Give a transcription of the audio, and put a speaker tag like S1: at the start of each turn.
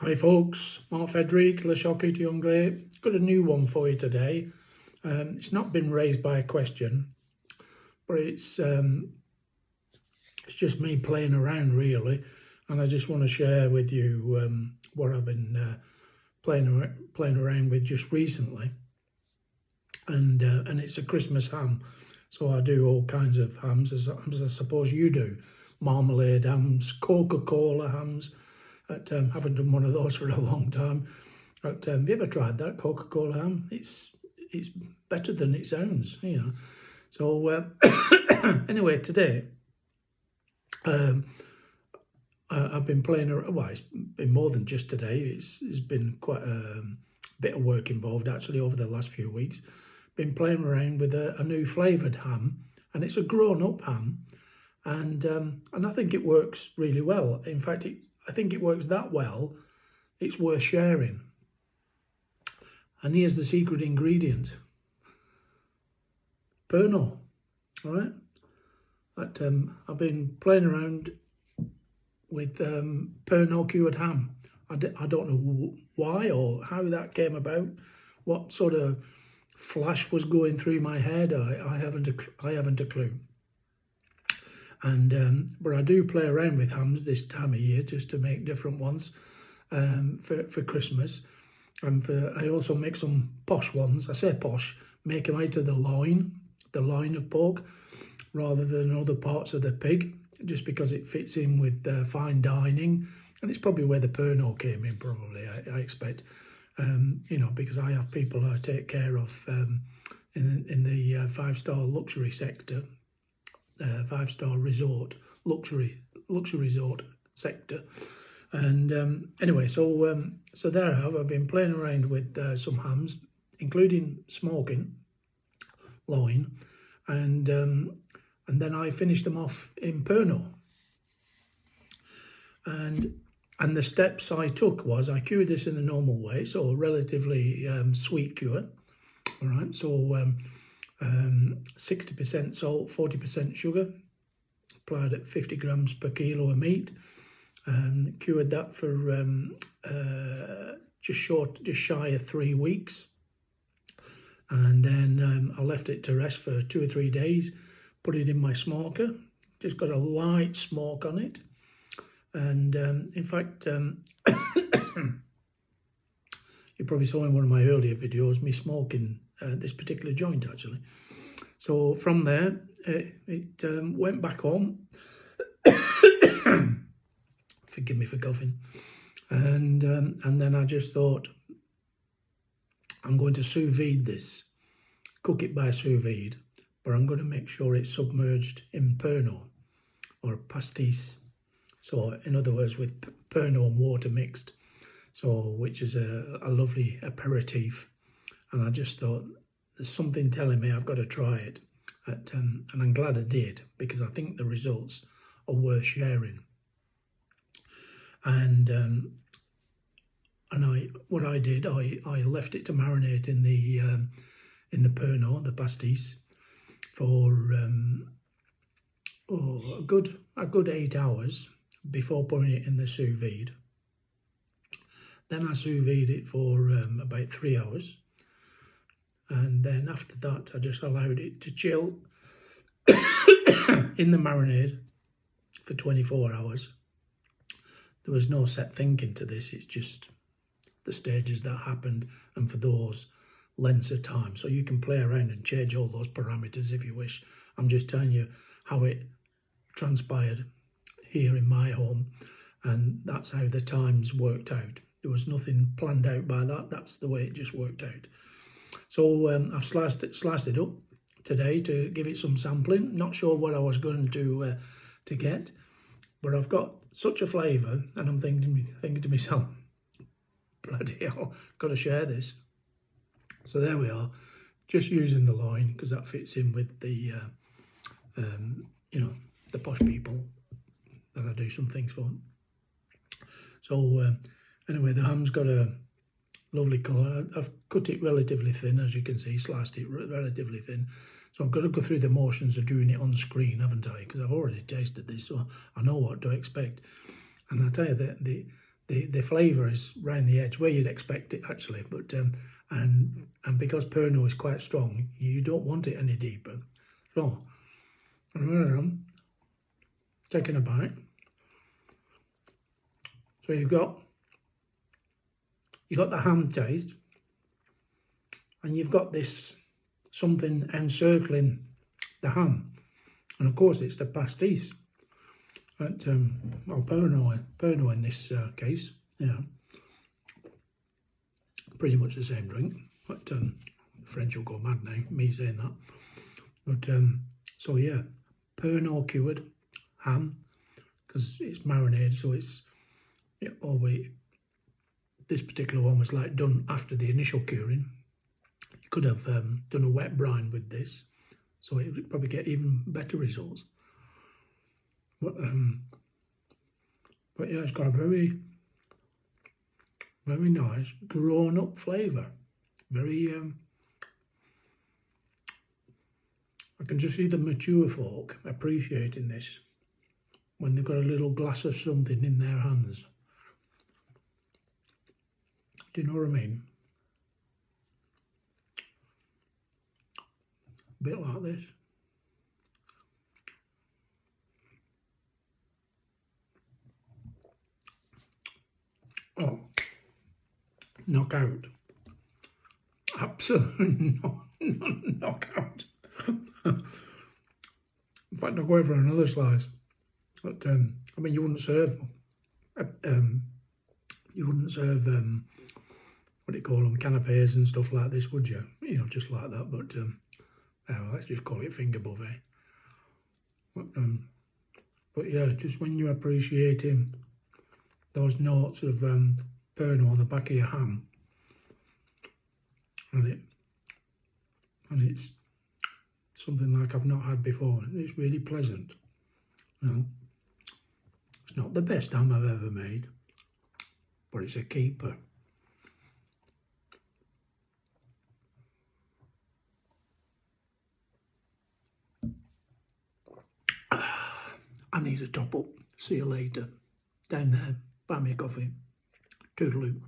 S1: Hi folks, Mark Frederick, Le Chocolat Anglais. Got a new one for you today. It's not been raised by a question, but it's just me playing around really, and I just want to share with you what I've been playing around with just recently. And it's a Christmas ham, so I do all kinds of hams, as I suppose you do. Marmalade hams, Coca-Cola hams. Haven't done one of those for a long time. But have you ever tried that Coca-Cola ham? It's better than it sounds, you know. So anyway, today I've been playing. Well, it's been more than just today. It's been quite a bit of work involved actually over the last few weeks. Been playing around with a new flavoured ham, and it's a grown-up ham, and I think it works really well. In fact, I think it works that well, it's worth sharing. And here's the secret ingredient. Pernod, all right? I've been playing around with Pernod Cured Ham. I don't know why or how that came about, what sort of flash was going through my head. I haven't a clue. And but I do play around with hams this time of year just to make different ones for Christmas. And I also make some posh ones. I say posh, make them out of the loin of pork, rather than other parts of the pig, just because it fits in with fine dining. And it's probably where the Pernod came in, probably, I expect. You know, because I have people I take care of in the five-star luxury sector. 5-star resort, luxury resort sector. And anyway, so there I have. I've been playing around with some hams, including smoking loin, and then I finished them off in Pernod. And the steps I took was I cured this in the normal way, so a relatively sweet cure. All right, so 60% salt, 40% sugar, applied at 50 grams per kilo of meat. Cured that for just shy of 3 weeks, and then I left it to rest for 2 or 3 days. Put it in my smoker, just got a light smoke on it, and in fact, you probably saw in one of my earlier videos me smoking this particular joint actually. So from there, it went back home. Forgive me for coughing. And then I just thought, I'm going to sous vide this, cook it by sous vide, but I'm going to make sure it's submerged in Pernod or pastis. So in other words, with Pernod and water mixed. So which is a lovely aperitif. And I just thought, there's something telling me I've got to try it. And I'm glad I did, because I think the results are worth sharing. And what I did, I left it to marinate in the Pernod, the pastis, for a good 8 hours before putting it in the sous vide. Then I sous vide it for about 3 hours. And then after that, I just allowed it to chill in the marinade for 24 hours. There was no set thinking to this. It's just the stages that happened, and for those lengths of time. So you can play around and change all those parameters if you wish. I'm just telling you how it transpired here in my home, and that's how the times worked out. There was nothing planned out by that. That's the way it just worked out. So I've sliced it up today to give it some sampling. Not sure what I was going to get, but I've got such a flavour, and I'm thinking to myself, bloody hell, got to share this. So there we are, just using the loin because that fits in with the you know, the posh people that I do some things for. So anyway, the ham's got a lovely colour. I've cut it relatively thin, as you can see, sliced it relatively thin. So I've got to go through the motions of doing it on screen, haven't I? Because I've already tasted this, so I know what to expect. And I tell you that the flavour is round the edge where you'd expect it actually, but and because Pernod is quite strong, you don't want it any deeper. So I'm taking a bite. So you've got the ham taste, and you've got this something encircling the ham, and of course it's the pastis. At well, Pernod in this case, yeah, pretty much the same drink. But the French will go mad now, me saying that. But so yeah, Pernod Cured Ham, because it's marinated, so it's this particular one was like done after the initial curing. You could have done a wet brine with this, so it would probably get even better results. But yeah, it's got a very, very nice grown-up flavour. Very, I can just see the mature folk appreciating this when they've got a little glass of something in their hands. Do you know what I mean? A bit like this. Oh, knockout. Absolutely knockout. In fact, I'll go over another slice. But, I mean, you wouldn't serve, what do you call them, canapes and stuff like this, would you? You know, just like that, but, let's just call it finger buffet. But yeah, just when you're appreciating those notes of Pernod on the back of your ham, and it's something like I've not had before. It's really pleasant. You know, it's not the best ham I've ever made, but it's a keeper. I need a top up. See you later. Down there, buy me a coffee. Toodaloo.